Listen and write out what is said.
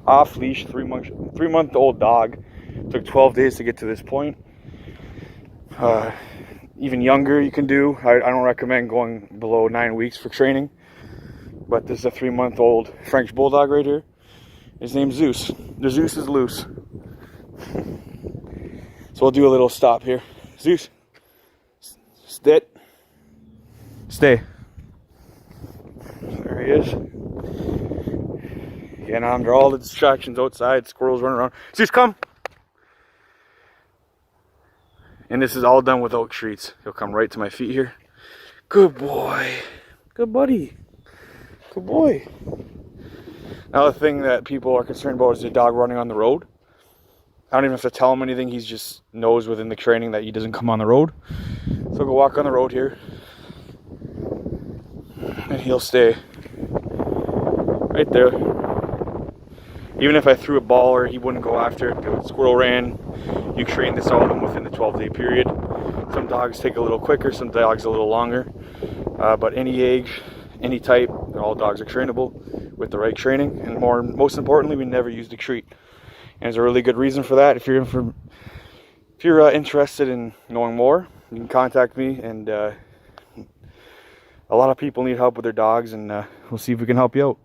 off leash, 3-month old dog. Took 12 days to get to this point. Even younger you can do. I don't recommend going below 9 weeks for training. But this is a 3-month-old French Bulldog right here. His name's Zeus. The Zeus is loose. So we'll do a little stop here. Zeus, sit. Stay. There he is. Getting under all the distractions outside. Squirrels running around. Zeus, come. And this is all done without treats. He'll come right to my feet here. Good boy. Good buddy. Good boy. Another thing that people are concerned about is the dog running on the road. I don't even have to tell him anything. He just knows within the training that he doesn't come on the road. So I'll go walk on the road here. And he'll stay right there. Even if I threw a ball or he wouldn't go after it, the squirrel ran. You train this all of them within the 12-day period. Some dogs take a little quicker, some dogs a little longer. But any age, any type, all dogs are trainable with the right training. And most importantly, we never use the treat. And there's a really good reason for that. If you're interested in knowing more, you can contact me. And a lot of people need help with their dogs, and we'll see if we can help you out.